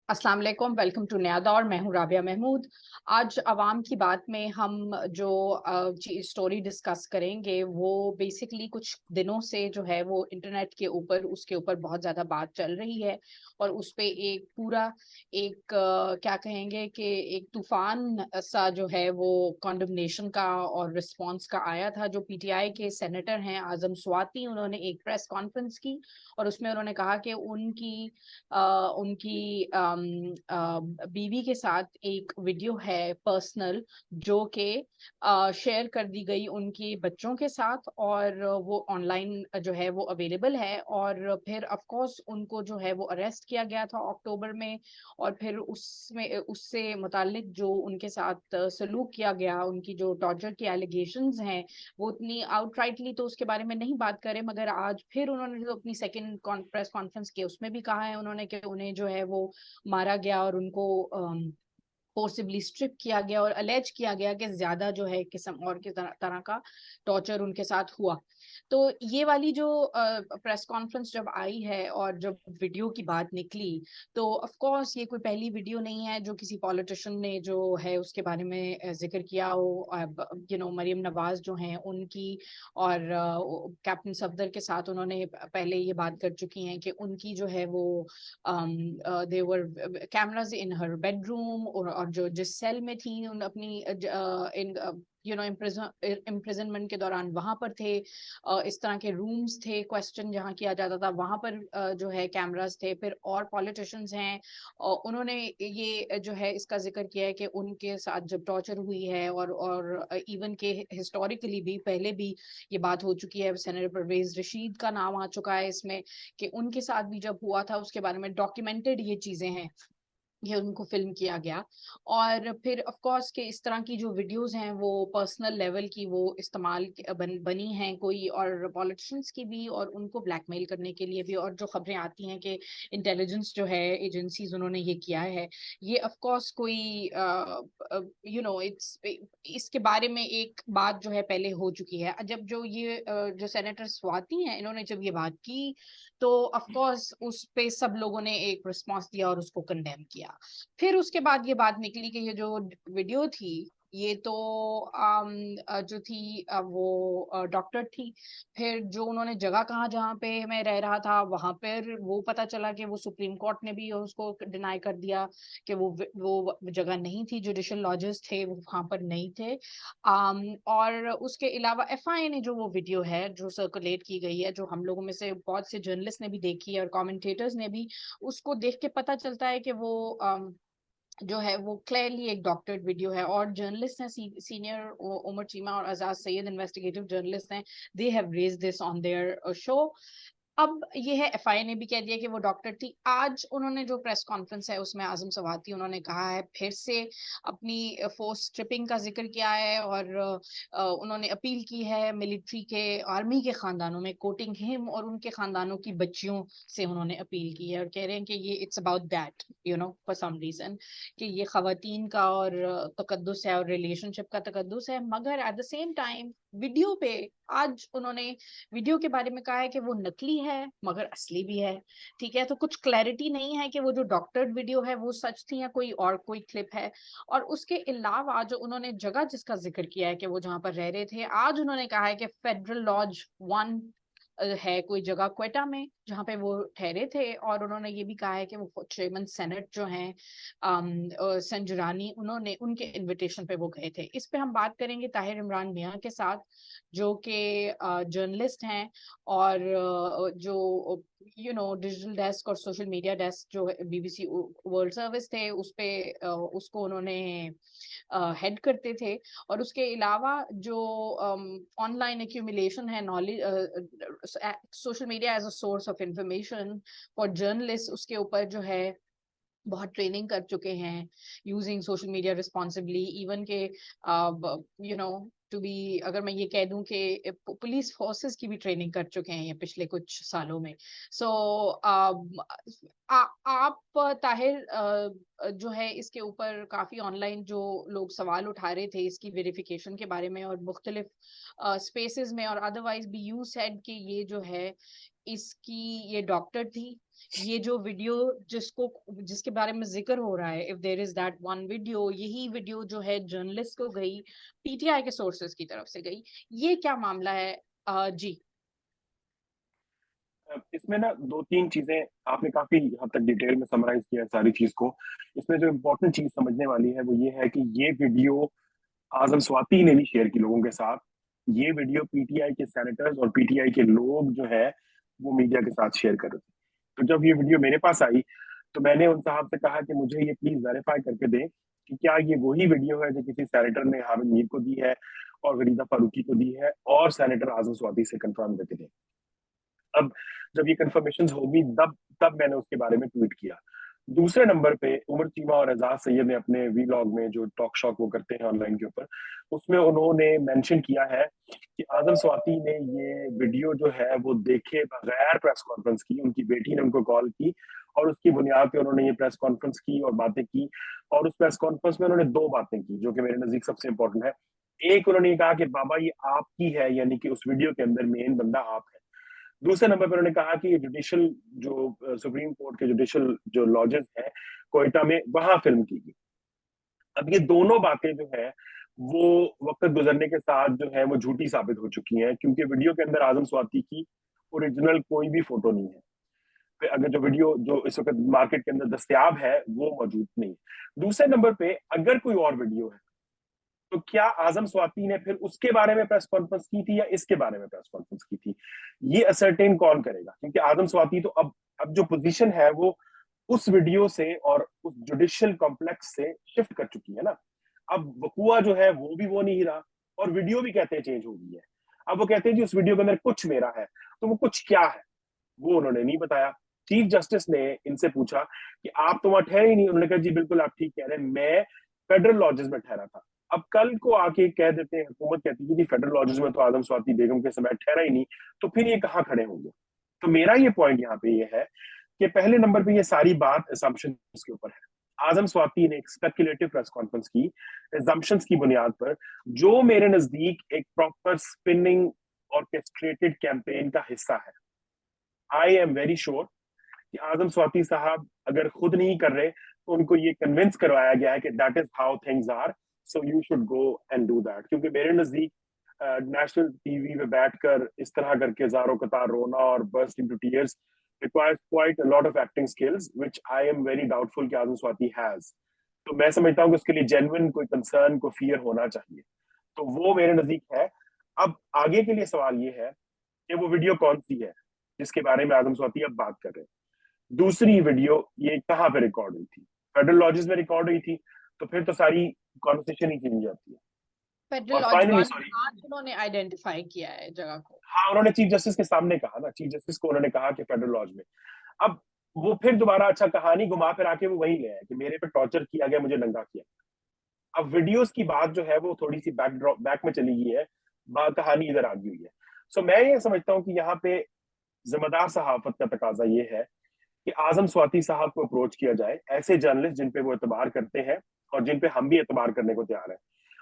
अस्सलाम वालेकुम, welcome to नया दौर। मैं हूँ राबिया महमूद। आज अवाम की बात में हम जो स्टोरी डिस्कस करेंगे वो बेसिकली कुछ दिनों से जो है वो इंटरनेट के ऊपर उसके ऊपर बहुत ज़्यादा बात चल रही है और उस पे एक पूरा एक क्या कहेंगे कि एक तूफान सा जो है वो कॉन्डमनेशन का और रिस्पांस का आया था। जो पीटीआई के सेनेटर हैं आजम स्वाति, उन्होंने एक प्रेस कॉन्फ्रेंस की और उसमें उन्होंने कहा कि उनकी बीवी के साथ एक वीडियो है पर्सनल जो कि शेयर कर दी गई उनके बच्चों के साथ और वो ऑनलाइन जो है वो अवेलेबल है। और फिर ऑफ कोर्स उनको जो है वो अरेस्ट किया गया था अक्टूबर में और फिर उसमें उससे मुतालिक जो उनके साथ सलूक किया गया, उनकी जो टॉर्चर की एलिगेशंस हैं वो उतनी आउटराइटली तो उसके बारे में नहीं बात करें, मगर आज फिर उन्होंने जो अपनी सेकंड प्रेस कॉन्फ्रेंस की उसमें भी कहा है उन्होंने कि उन्हें जो है वो मारा गया और उनको फोर्सिबली स्ट्रिप किया गया और अलेज किया गया कि ज्यादा जो है किस्म और किस तरह का टॉर्चर उनके साथ हुआ। तो ये वाली जो प्रेस कॉन्फ्रेंस जब आई है और जब वीडियो की बात निकली तो ऑफ कोर्स ये कोई पहली वीडियो नहीं है जो किसी पॉलिटिशियन ने जो है उसके बारे में जिक्र किया हो। मरियम नवाज जो हैं उनकी और कैप्टन सफदर के साथ उन्होंने पहले ये बात कर चुकी हैं कि उनकी जो है वो देवर कैमरास इन हर बेडरूम और जो जिस सेल में थी उन अपनी इन इम्प्रिजनमेंट के दौरान वहां पर थे। इस तरह के रूम्स थे, क्वेश्चन जहाँ किया जाता था वहां पर जो है कैमरास थे। फिर और पॉलिटिशियंस हैं उन्होंने ये जो है इसका जिक्र किया है कि उनके साथ जब टॉर्चर हुई है और इवन के हिस्टोरिकली भी पहले भी ये बात हो चुकी है। सेनेटर परवेज रशीद का नाम आ चुका है इसमें कि उनके साथ भी जब हुआ था उसके बारे में डॉक्यूमेंटेड ये चीजें हैं, ये उनको फिल्म किया गया। और फिर ऑफ कोर्स के इस तरह की जो वीडियोस हैं वो पर्सनल लेवल की वो बनी हैं कोई और पॉलिटिशियंस की भी और उनको ब्लैकमेल करने के लिए भी। और जो खबरें आती हैं कि इंटेलिजेंस जो है एजेंसीज उन्होंने ये किया है, ये ऑफ कोर्स कोई इट्स इसके बारे में एक बात जो है पहले हो चुकी है। जब जो सेनेटर स्वाति हैं इन्होंने जब ये बात की तो ऑफ कोर्स उस पे सब लोगों ने एक रिस्पांस दिया और उसको कंडेम किया। फिर उसके बाद ये बात निकली कि ये जो वीडियो थी ये तो जो थी वो डॉक्टर थी। फिर जो उन्होंने जगह कहा जहाँ पे मैं रह रहा था वहां पर वो पता चला कि वो सुप्रीम कोर्ट ने भी उसको डिनाई कर दिया कि वो जगह नहीं थी, जुडिशियल लॉजेस थे वो वहां पर नहीं थे। और उसके अलावा एफआईए ने जो वो वीडियो है जो सर्कुलेट की गई है, जो हम लोगों में से बहुत से जर्नलिस्ट ने भी देखी है और कमेंटेटर्स ने भी, उसको देख के पता चलता है कि वो जो है वो क्लियरली एक डॉक्टर्ड वीडियो है। और जर्नलिस्ट हैं सीनियर उमर चीमा और आजाद सैयद इन्वेस्टिगेटिव जर्नलिस्ट हैं, they have raised this on their show. अब ये है एफआईए ने भी कह दिया कि वो डॉक्टर थी। आज उन्होंने जो प्रेस कॉन्फ्रेंस है उसमें आजम सवाती उन्होंने कहा है फिर से अपनी फोर्स स्ट्रिपिंग का जिक्र किया है और उन्होंने अपील की है मिलिट्री के आर्मी के खानदानों में, कोटिंग हिम और उनके खानदानों की बच्चियों से उन्होंने अपील की है और कह रहे हैं कि ये it's about that for some reason कि ये खवातीन का और तकद्दुस है और रिलेशनशिप का तकद्दुस है। मगर at the same time video पे आज उन्होंने वीडियो के बारे में कहा है कि वो नकली है मगर असली भी है। ठीक है, तो कुछ क्लैरिटी नहीं है कि वो जो डॉक्टर्ड वीडियो है वो सच थी या कोई क्लिप है। और उसके अलावा जो उन्होंने जगह जिसका जिक्र किया है कि वो जहां पर रह रहे थे, आज उन्होंने कहा है कि फेडरल लॉज 1 है कोई जगह क्वेटा में जहाँ पे वो ठहरे थे। और उन्होंने ये भी कहा है कि वो चेयरमैन सेनेट जो हैं संजुरानी, उन्होंने उनके इनविटेशन पे वो गए थे। इस पे हम बात करेंगे ताहिर इमरान मियां के साथ जो कि जर्नलिस्ट हैं और जो डिजिटल डेस्क और सोशल मीडिया डेस्क जो बीबीसी वर्ल्ड सर्विस थे उस पे उसको उन्होंने हेड करते थे। और उसके अलावा जो ऑनलाइन एक्यूमुलेशन है knowledge, social media as a source of information for journalist, उसके ऊपर जो है बहुत ट्रेनिंग कर चुके हैं using social media responsibly. Even के टू बी, अगर मैं ये कह दूं कि पुलिस फोर्सेस की भी ट्रेनिंग कर चुके हैं ये पिछले कुछ सालों में। सो आप ताहिर जो है इसके ऊपर काफी ऑनलाइन जो लोग सवाल उठा रहे थे इसकी वेरिफिकेशन के बारे में और मुख्तलिफ स्पेसेस में और अदरवाइज भी यू सेड कि ये जो है इसकी ये डॉक्टर थी, ये जो वीडियो जिसके बारे में जिक्र हो रहा है, if there is that one video, यही वीडियो जो है जर्नलिस्ट को गई, पीटीआई के सोर्सेस की तरफ से गई, ये क्या मामला है? जी। इसमें ना दो तीन चीजें आपने काफी हद तक डिटेल में समराइज किया है सारी चीज को। इसमें जो इम्पोर्टेंट चीज समझने वाली है वो ये है कि ये वीडियो आजम स्वाति ने भी शेयर की लोगों के साथ। ये वीडियो पीटीआई के सेनेटर्स और पीटीआई के लोग जो है वो मीडिया के साथ शेयर कर रहे थे। तो जब ये वीडियो मेरे पास आई तो मैंने उन साहब से कहा कि मुझे ये प्लीज वेरीफाई करके दें कि क्या ये वही वीडियो है जो किसी सेनेटर ने हामिद मीर को दी है और वरीदा फारूकी को दी है, और सेनेटर आजम स्वाति से कंफर्म करके दें। अब जब ये कंफर्मेशन होगी तब तब मैंने उसके बारे में ट्वीट किया। दूसरे नंबर पे उमर चीमा और एजाज सैयद ने अपने वीलॉग में जो टॉक शॉक वो करते हैं ऑनलाइन के ऊपर, उसमें उन्होंने मेंशन किया है कि आजम स्वाति ने ये वीडियो जो है वो देखे बगैर प्रेस कॉन्फ्रेंस की, उनकी बेटी ने उनको कॉल की और उसकी बुनियाद पे उन्होंने ये प्रेस कॉन्फ्रेंस की और बातें की। और उस प्रेस कॉन्फ्रेंस में उन्होंने दो बातें की जो कि मेरे नजदीक सबसे इंपॉर्टेंट है। एक, उन्होंने ये कहा कि बाबा ये आपकी है, यानी कि उस वीडियो के अंदर मेन बंदा आप है। दूसरे नंबर पर उन्होंने कहा कि जुडिशियल जो सुप्रीम कोर्ट के जुडिशियल जो लॉजेस हैं कोयटा में, वहां फिल्म की गई। अब ये दोनों बातें जो है वो वक्त गुजरने के साथ जो है वो झूठी साबित हो चुकी हैं, क्योंकि वीडियो के अंदर आजम स्वाति की ओरिजिनल कोई भी फोटो नहीं है। फिर अगर जो वीडियो जो इस वक्त मार्केट के अंदर दस्तयाब है वो मौजूद नहीं है। दूसरे नंबर पे अगर कोई और वीडियो है तो क्या आजम स्वाति ने फिर उसके बारे में प्रेस कॉन्फ्रेंस की थी या इसके बारे में प्रेस कॉन्फ्रेंस की थी, ये असरटेन कौन करेगा? क्योंकि आजम स्वाति तो अब जो पोजीशन है वो उस वीडियो से और उस जुडिशियल कॉम्प्लेक्स से शिफ्ट कर चुकी है ना। अब वकुआ जो है वो भी वो नहीं रहा, और वीडियो भी कहते हैं चेंज हो गई है। अब वो कहते हैं कि उस वीडियो के अंदर कुछ मेरा है, तो वो कुछ क्या है वो उन्होंने नहीं बताया। चीफ जस्टिस ने इनसे पूछा कि आप तो वहां ठहरे ही नहीं। उन्होंने कहा जी बिल्कुल आप ठीक कह रहे हैं, मैं फेडरल लॉजेस में ठहरा था। अब कल को आके कह देते हैं, हुकूमत कहती है कि फेडरल लॉजेस में तो आजम स्वाति बेगम के समय ठहरा ही नहीं, तो फिर ये कहाँ खड़े होंगे? तो मेरा ये पॉइंट यहाँ पे ये है कि पहले नंबर पे ये सारी बात असम्पशन के ऊपर है। आजम स्वाति ने एक स्पेकुलेटिव प्रेस कॉन्फ्रेंस की असम्पशंस की बुनियाद पर, जो मेरे नजदीक एक प्रॉपर स्पिनिंग ऑर्केस्ट्रेटेड कैंपेन का हिस्सा है। आई एम वेरी श्योर कि आजम स्वाति साहब अगर खुद नहीं कर रहे तो उनको ये कन्विंस करवाया गया है कि that is how things are, so you should go and do that. क्योंकि मेरे नजदीक नेशनल टीवी पे बैठकर इस तरह करके ज़ारो कतार रोना और burst into tears requires quite a lot of acting skills which I am very doubtful कि आजम स्वाति has। तो मैं समझता हूँ कि उसके लिए जेन्युइन कोई कंसर्न को फियर होना चाहिए। तो वो मेरे नजदीक है। अब आगे के लिए सवाल ये है कि वो वीडियो कौन सी है जिसके बारे में आजम स्वाति अब बात कर रहे हैं। दूसरी वीडियो ये कहाँ पे रिकॉर्ड हुई थी? फेडरल लॉजेस में रिकॉर्ड हुई थी, तो फिर तो सारी कॉन्वर्सेशन ही चेंज जाती है। फेडरल और लॉज फाइनली 1 सॉरी, आज उन्होंने आइडेंटिफाई किया है जगह को। हाँ उन्होंने चीफ जस्टिस के सामने कहा ना, चीफ जस्टिस को उन्होंने कहा कि फेडरल लॉज में। अब वो फिर दोबारा अच्छा कहानी घुमा फिर आके वो वही ले आए कि मेरे पे टॉर्चर किया गया, मुझे नंगा किया। अब वीडियोस की बात जो है वो थोड़ी सी बैक में चली गई है, कहानी इधर आ गई हुई है। सो मैं ये समझता हूँ कि यहाँ पे जिम्मेदार सहाफत का तकाजा ये है कि आजम स्वाति साहब को अप्रोच किया जाए, ऐसे जर्नलिस्ट जिन पे वो एतबार करते हैं और जिन पे हम भी एतबार करने को तैयार हैं,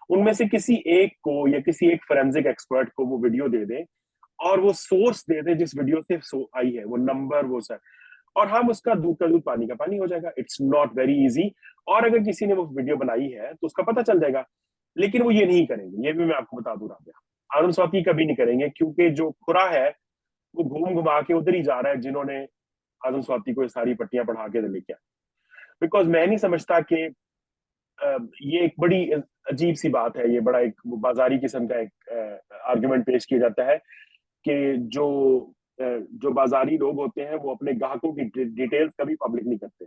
उनमें से किसी एक को या किसी एक फोरेंसिक एक्सपर्ट को वो वीडियो दे दें और वो सोर्स दे दे जिस वीडियो से आई है, वो नंबर वो सर, और हम उसका दूध का दूध पानी का पानी हो जाएगा। It's not very easy. और अगर किसी ने वो वीडियो बनाई है तो उसका पता चल जाएगा। लेकिन वो ये नहीं करेंगे, ये भी मैं आपको बता दूं राबिया, आजम स्वाति कभी नहीं करेंगे, क्योंकि जो खुरा है वो घूम घुमा के उधर ही जा रहा है जिन्होंने आजम स्वाति को ये सारी पट्टियां पढ़ा के लेके आए। बिकॉज मैं नहीं समझता कि ये एक बड़ी अजीब सी बात है, ये बड़ा एक बाजारी किस्म का एक आर्गुमेंट पेश किया जाता है कि जो बाजारी लोग होते हैं वो अपने ग्राहकों की डिटेल्स कभी पब्लिक नहीं करते।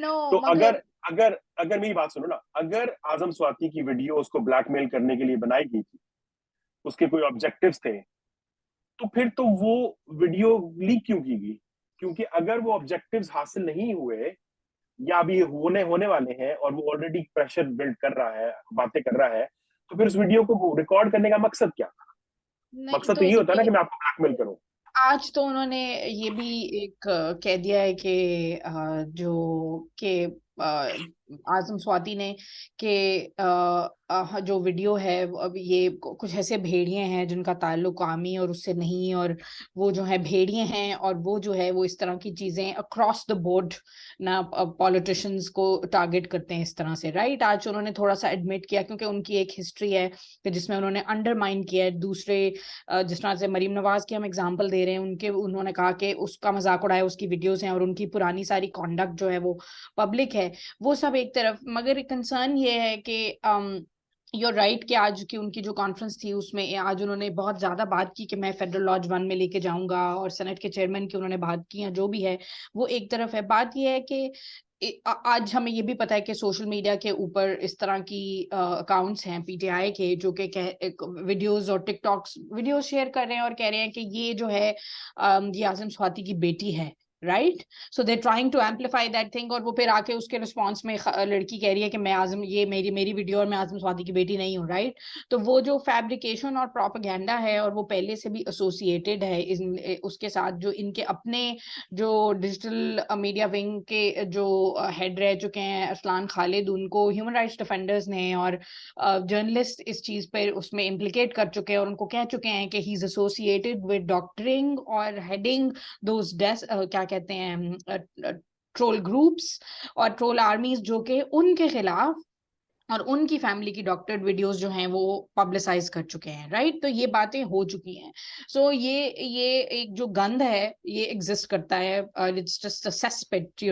नो तो मगर अगर अगर अगर मेरी बात सुनो ना, अगर आजम स्वाति की वीडियो उसको ब्लैकमेल करने के लिए बनाई गई थी, उसके कोई ऑब्जेक्टिव्स थे, तो फिर तो वो वीडियो लीक क्यों की गई? क्योंकि अगर वो ऑब्जेक्टिव्स हासिल नहीं हुए या अभी होने वाले हैं और वो ऑलरेडी प्रेशर बिल्ड कर रहा है, बातें कर रहा है, तो फिर उस वीडियो को रिकॉर्ड करने का मकसद क्या था? नहीं मकसद तो तो ये होता है ना देखिए, कि मैं आपको ब्लैकमेल करूं। आज तो उन्होंने ये भी एक कह दिया है कि जो कि आजम स्वाति ने कि जो वीडियो है अब ये कुछ ऐसे भेड़िए हैं जिनका ताल्लुक आर्मी और उससे नहीं, और वो जो है भेड़िए हैं और वो जो है वो इस तरह की चीजें अक्रॉस द बोर्ड ना पॉलिटिशियंस को टारगेट करते हैं इस तरह से, राइट। आज उन्होंने थोड़ा सा एडमिट किया क्योंकि उनकी एक हिस्ट्री है कि जिसमें उन्होंने अंडरमाइन किया है दूसरे, जिस तरह से मरीम नवाज की हम एग्जांपल दे रहे हैं, उनके उन्होंने कहा कि उसका मजाक उड़ाया, उसकी वीडियोस हैं और उनकी पुरानी सारी कॉन्डक्ट जो है वो पब्लिक है। वो सब एक तरफ, मगर कंसर्न ये है कि योर राइट कि आज की उनकी जो कॉन्फ्रेंस थी उसमें आज उन्होंने बहुत ज्यादा बात की कि मैं फेडरल लॉज 1 में लेके जाऊंगा, और सेनेट के चेयरमैन की उन्होंने बात की, जो भी है वो एक तरफ है। बात ये है कि आज हमें ये भी पता है कि सोशल मीडिया के ऊपर इस तरह की अकाउंट्स हैं पीटीआई के जो कि वीडियोस और टिकटॉक्स वीडियोस शेयर कर रहे हैं और कह रहे हैं कि ये जो है ये आजम स्वाति की बेटी है, right. So they trying to amplify that thing, और वो फिर आके उसके रिस्पॉन्स में लड़की कह रही है कि मैं आजम, ये मेरी मेरी वीडियो और मैं आजम स्वाति की बेटी नहीं हूँ, राइट। तो वो जो फैब्रिकेशन और प्रोपेगेंडा है और वो पहले से भी एसोसिएटेड है उसके साथ, जो इनके अपने जो डिजिटल मीडिया विंग के जो हेड रह चुके हैं अरसलान खालिद, उनको ह्यूमन राइट्स डिफेंडर्स ने और जर्नलिस्ट इस चीज पर उसमें इम्प्लीकेट कर चुके हैं और उनको कह चुके हैं कि he is associated with doctoring और हेडिंग दोज क्या कहते हैं ट्रोल ग्रुप्स और ट्रोल आर्मीज जो कि उनके खिलाफ और उनकी फैमिली की डॉक्टर्ड वीडियोस जो हैं वो पब्लिसाइज कर चुके हैं, राइट। तो ये बातें हो चुकी हैं। सो ये एक जो गंध है ये एग्जिस्ट करता है, इट्स जस्ट अ सेस्पेक्ट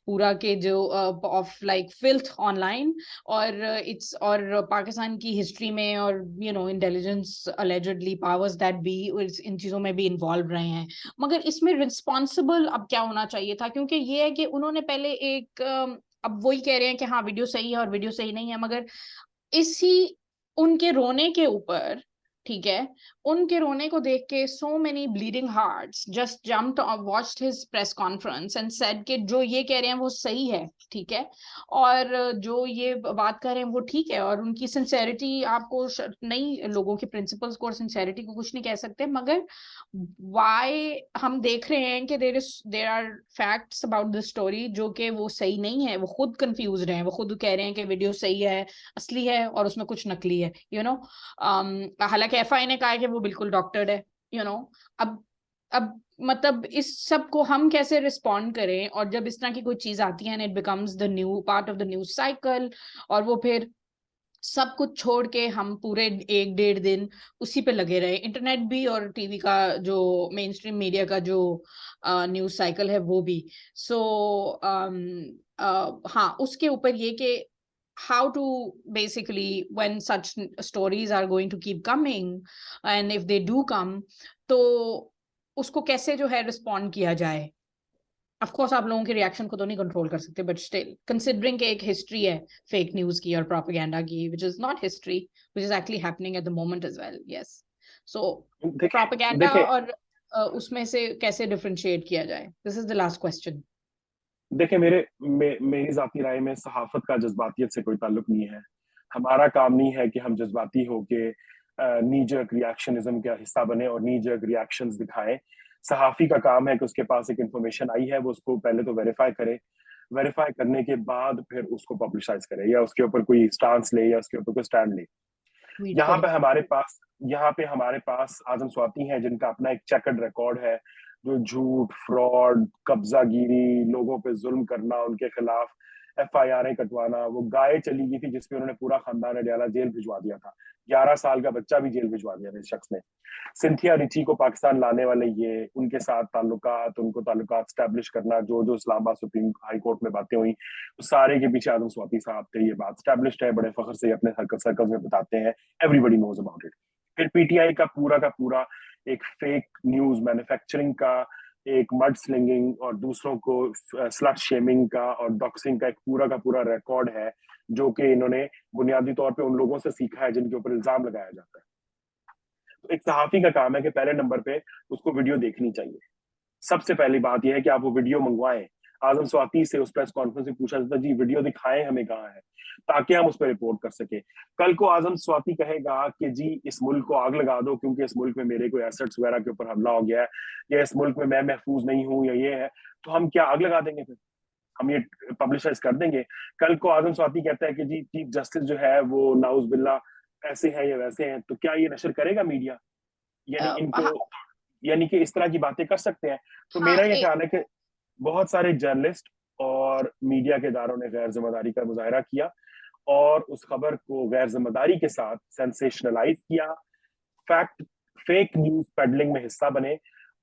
पूरा के जो ऑफ लाइक फिल्थ ऑनलाइन, और इट्स और पाकिस्तान की हिस्ट्री में और intelligence allegedly powers that be in चीजों में भी इन्वॉल्व रहे हैं। मगर इसमें रिस्पॉन्सिबल अब क्या होना चाहिए था, क्योंकि ये है कि उन्होंने पहले एक अब वही कह रहे हैं कि हाँ वीडियो सही है और वीडियो सही नहीं है, मगर इसी उनके रोने के ऊपर, ठीक है, उनके रोने को देख के so many bleeding hearts just jumped और watched his press conference and said कि जो ये कह रहे हैं वो सही है, ठीक है, और जो ये बात कर रहे हैं वो ठीक है, और उनकी सिंसेरिटी आपको नहीं, लोगों के प्रिंसिपल्स को और सिंसेरिटी को कुछ नहीं कह सकते, मगर वाई हम देख रहे हैं कि there are facts about this story जो कि वो सही नहीं है। वो खुद कंफ्यूज हैं, वो खुद कह रहे हैं कि वीडियो सही है, असली है, और उसमें कुछ नकली है, हालांकि एफआई ने कहा है कि वो बिल्कुल डॉक्टर्ड है, यू नो अब मतलब इस सब को हम कैसे रिस्पॉन्ड करें, और जब इस तरह की कोई चीज आती है, it becomes the new part of the news cycle, और वो फिर सब कुछ छोड़ के हम पूरे 1-1.5 दिन उसी पे लगे रहे, इंटरनेट भी और टीवी का जो मेन स्ट्रीम मीडिया का जो न्यूज साइकिल है वो भी। सो हाँ, उसके ऊपर ये कि how to basically when such stories are going to keep coming and if they do come, तो उसको कैसे जो है रिस्पॉन्ड किया जाए। ऑफ कोर्स आप लोगों के रिएक्शन को तो नहीं कंट्रोल कर सकते, बट स्टिल कंसिडरिंग एक हिस्ट्री है फेक न्यूज की और प्रोपेगेंडा की, which is not history, which is actually happening at the moment as well. Yes, so देखे प्रोपेगेंडा देखे और उसमें से कैसे डिफरेंशिएट किया जाए, this is the last question. देखे मेरी जाती राय में सहाफत का जज्बातियत से कोई ताल्लुक नहीं है। हमारा काम नहीं है कि हम जज्बाती होके नी जर्क रिएक्शनिज्म का हिस्सा बने और नी जर्क रिएक्शंस दिखाएं। सहाफी का काम है कि उसके पास एक इंफॉर्मेशन आई है, वो उसको पहले तो वेरीफाई करे, वेरीफाई करने के बाद फिर उसको पब्लिसाइज करे या उसके ऊपर कोई स्टांस ले या उसके ऊपर कोई स्टैंड ले। ट्वीट यहाँ करे। पे हमारे पास यहाँ पे हमारे पास आजम स्वाति है जिनका अपना एक चेकर्ड रिकॉर्ड है, जो झूठ, फ्रॉड, कब्जागिरी, लोगों पे जुल्म करना, उनके खिलाफ एफआईआर कटवाना। वो गाय चली गई थी जिसपे उन्होंने पूरा खानदान अडियाला जेल भिजवा दिया था, 11 साल का बच्चा भी जेल भिजवा दिया था इस शख्स ने। सिंथिया रिची को पाकिस्तान लाने वाले ये, उनके साथ ताल्लुकात, उनको ताल्लुकात स्टैब्लिश करना, जो जो इस्लामाबाद सुप्रीम हाई कोर्ट में बातें हुई, सारे के पीछे आजम स्वाति साहब थे। ये बात स्टैब्लिश्ड है, बड़े फख्र से अपने सर्कल्स में बताते हैं, एवरीबडी नोज अबाउट इट। फिर पीटीआई का पूरा एक फेक न्यूज मैन्युफैक्चरिंग का, एक मड स्लिंगिंग और दूसरों को स्लट शेमिंग का और डॉक्सिंग का एक का पूरा रिकॉर्ड है, जो कि इन्होंने बुनियादी तौर पे उन लोगों से सीखा है जिनके ऊपर इल्जाम लगाया जाता है। तो एक सहाफी का काम है कि पहले नंबर पे उसको वीडियो देखनी चाहिए। सबसे पहली बात यह है कि आप वो वीडियो मंगवाएं। आजम स्वाति से उस प्रेस कॉन्फ्रेंस में पूछा जाता, जी वीडियो दिखाएं हमें कहाँ है, ताकि हम उस पर रिपोर्ट कर सके। कल को आजम स्वाति कहेगा कि जी इस मुल्क को आग लगा दो क्योंकि इस मुल्क में मेरे कोई एसेट्स वगैरह के ऊपर हमला हो गया है, या इस मुल्क में मैं महफूज नहीं हूं, या ये है, तो हम क्या आग लगा देंगे फिर? हम ये पब्लिसाइज कर देंगे। कल को आजम स्वाति कहता है कि जी चीफ जस्टिस जो है वो नाउज बिल्ला ऐसे हैं या वैसे हैं, तो क्या ये नशर करेगा मीडिया? यानी हाँ, इनको, यानी कि इस तरह की बातें कर सकते हैं। तो हाँ, मेरा ये ख्याल है कि बहुत सारे जर्नलिस्ट और मीडिया के इदारों ने गैर जिम्मेदारी का मुजाहरा किया और उस खबर को गैर जिम्मेदारी के साथ सेंसेशनलाइज किया, फैक्ट फेक न्यूज पेडलिंग में हिस्सा बने।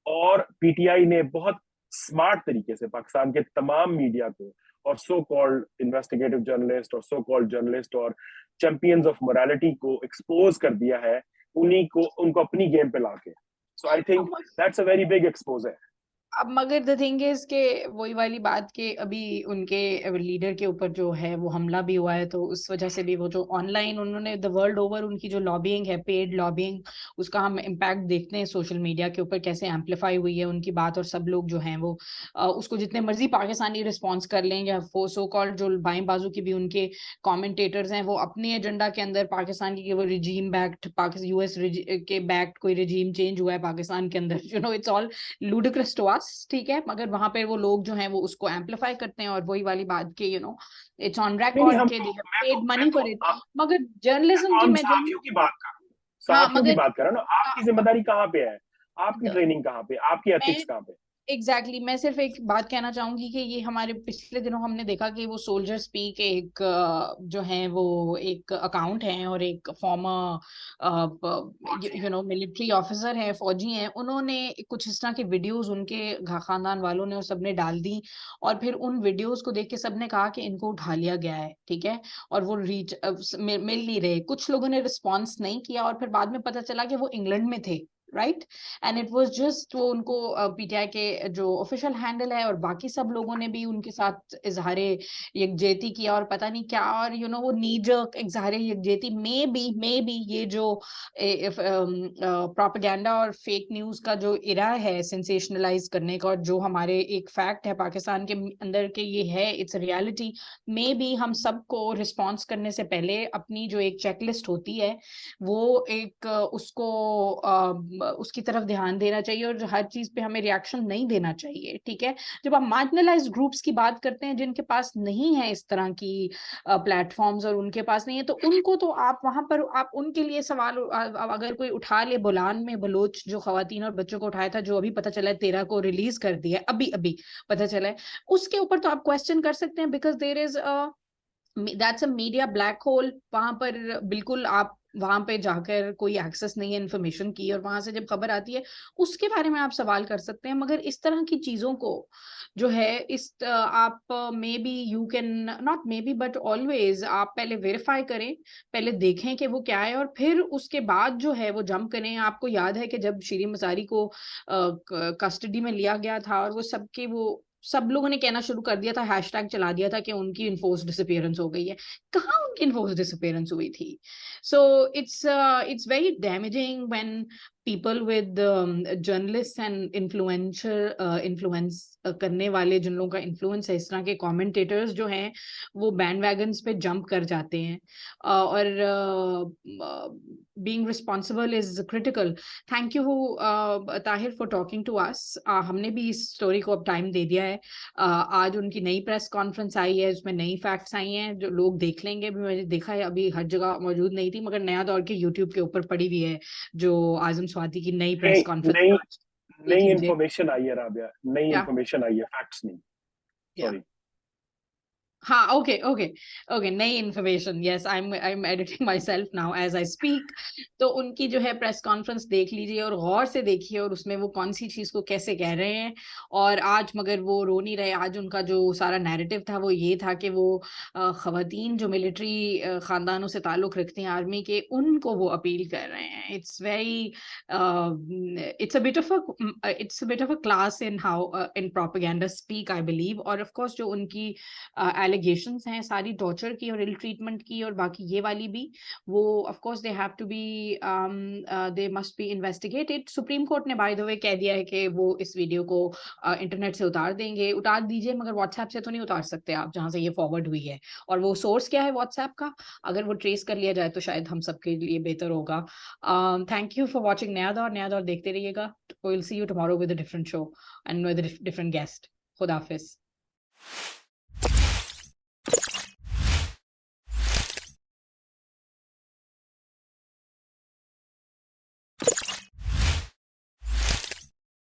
और पीटीआई ने बहुत स्मार्ट तरीके से पाकिस्तान के तमाम मीडिया को और सो कॉल्ड इन्वेस्टिगेटिव जर्नलिस्ट और सो कॉल्ड जर्नलिस्ट और चैंपियंस ऑफ मोरालिटी को एक्सपोज कर दिया है, उन्हीं को उनको अपनी गेम पे लाके। So I think that's a very big expose है। अब मगर द थिंग इज के वही वाली बात के अभी उनके लीडर के ऊपर जो है वो हमला भी हुआ है, तो उस वजह से भी वो जो ऑनलाइन उन्होंने द वर्ल्ड ओवर उनकी जो लॉबिंग है, पेड लॉबिंग, उसका हम इम्पैक्ट देखते हैं सोशल मीडिया के ऊपर कैसे एम्पलीफाई हुई है उनकी बात। और सब लोग जो हैं वो उसको जितने मर्जी पाकिस्तानी रिस्पॉन्स कर लें, या वो सो कॉल्ड जो बाएं बाजू के भी उनके कॉमेंटेटर्स हैं वो अपने एजेंडा के अंदर पाकिस्तान की वो रिजीम बैक्ड पाकिस्तान यूएस के बैक्ड कोई रिजीम चेंज हुआ है पाकिस्तान के अंदर, it's all ludicrous to us, ठीक है, मगर वहां पे वो लोग जो हैं वो उसको एम्पलीफाई करते हैं। और वही वाली बात के इट्स ऑन नहीं नहीं, रिकॉर्ड हम के तो दे हैव मैं तो पेड मैं मनी तो फॉर इट। मगर जर्नलिज्म की हम मैं सहाफियों की बात कर रहा हूँ, हाँ सहाफियों की मगर बात कर रहा हूँ ना। आपकी जिम्मेदारी कहाँ पे है? आपकी ट्रेनिंग कहाँ पे? आपकी मैं एथिक्स कहाँ पे? एग्जैक्टली मैं सिर्फ एक बात कहना चाहूंगी कि ये हमारे पिछले दिनों हमने देखा कि वो सोल्जर स्पीक एक जो है वो एक अकाउंट है, और एक फॉर्मर मिलिट्री ऑफिसर है, फौजी हैं, उन्होंने कुछ इस तरह की वीडियोस उनके खानदान वालों ने और सबने डाल दी। और फिर उन वीडियोस को देख के सबने कहा कि इनको उठा लिया गया है, ठीक है, और वो मिल नहीं रहे। कुछ लोगों ने रिस्पॉन्स नहीं किया और फिर बाद में पता चला कि वो इंग्लैंड में थे, right. And it was just वो उनको पीटीआई के जो ऑफिशियल हैंडल है और बाकी सब लोगों ने भी उनके साथ इजहार यकजहती किया और पता नहीं क्या, और वो नी जर्क इजहार यकजहती में बी ये जो प्रोपेगेंडा और फेक न्यूज का जो इरा है सेंसेशनलाइज करने का, और जो हमारे एक फैक्ट है पाकिस्तान के अंदर के ये है, इट्स रियलिटी, में भी हम सबको रिस्पॉन्स करने से पहले अपनी जो एक चेकलिस्ट होती है वो एक उसको उसकी तरफ ध्यान देना चाहिए, और हर चीज पे हमें रिएक्शन नहीं देना चाहिए, ठीक है। जब आप मार्जिनलाइज्ड ग्रुप्स की बात करते हैं जिनके पास नहीं है इस तरह की प्लेटफॉर्म्स और उनके पास नहीं है, तो उनको तो आप वहां पर आप उनके लिए सवाल अगर कोई उठा ले, बोलान में बलोच जो खवातीन और बच्चों को उठाया था, जो अभी पता चला है 13 को रिलीज कर दिया है, अभी अभी पता चला है, उसके ऊपर तो आप क्वेश्चन कर सकते हैं, because there is that's a media black hole. वहां पर बिल्कुल आप वहां पे जाकर कोई एक्सेस नहीं है इन्फॉर्मेशन की, और वहां से जब खबर आती है उसके बारे में आप सवाल कर सकते हैं। मगर इस तरह की चीजों को जो है आप may be you can not may be but always आप पहले वेरीफाई करें, पहले देखें कि वो क्या है, और फिर उसके बाद जो है वो जंप करें। आपको याद है कि जब शीरीन मसारी को कस्टडी में लिया गया था और वो सबके वो सब लोगों ने कहना शुरू कर दिया था, हैशटैग चला दिया था कि उनकी इन्फोर्स डिसअपियरेंस हो गई है। कहाँ उनकी इन्फोर्स डिसअपियरेंस हुई थी? So it's very damaging when people with journalists and influence करने वाले, जिन लोगों का इन्फ्लुएंस है, इस तरह के कमेंटेटर्स जो हैं वो बैंड वैगन्स पे जंप कर जाते हैं। और being responsible is critical. Thank you Tahir for talking to us. हमने भी इस स्टोरी को अब टाइम दे दिया है। आज उनकी नई प्रेस कॉन्फ्रेंस आई है, उसमें नई फैक्ट्स आई हैं जो लोग देख लेंगे। भी मैंने देखा है, अभी हर जगह मौजूद नहीं थी, मगर नया दौर के यूट्यूब के ऊपर पड़ी हुई है जो आजम स्वाति की नई प्रेस कॉन्फ्रेंस। नई देख नई लीजिए इंफॉर्मेशन आई है राबिया, नई क्या। इंफॉर्मेशन आई है, फैक्ट्स नहीं। या सॉरी। हाँ, ओके ओके ओके, नई information, yes, I am editing myself now as I speak. तो उनकी जो है प्रेस कॉन्फ्रेंस देख लीजिए और गौर से देखिए, और उसमें वो कौन सी चीज को कैसे कह रहे हैं। और आज मगर वो रो नहीं रहे। आज उनका जो सारा नैरेटिव था वो ये था कि वो खवातीन जो मिलिट्री खानदानों से ताल्लुक रखती हैं, आर्मी के, उनको वो अपील कर रहे हैं। It's very it's a bit of a class in how in propaganda speak, I believe. और ऑफ कोर्स जो उनकी एलिगेशंस हैं सारी टॉर्चर की और इल ट्रीटमेंट की और बाकी ये वाली भी, वो of course they have to be they must be investigated. Supreme court ने बाय द वे कह दिया है कि वो इस वीडियो को इंटरनेट से उतार देंगे। उतार दीजिए, मगर व्हाट्सएप से तो नहीं उतार सकते आप जहां से ये फॉरवर्ड हुई है। और वो सोर्स क्या है व्हाट्सएप का, अगर वो ट्रेस कर लिया जाए तो शायद हम सबके लिए बेहतर होगा। थैंक यू फॉर वॉचिंग नया दौर। नया दौर देखते रहिएगा। Will see you tomorrow with a different show and with a different guest. खुदा हाफिज।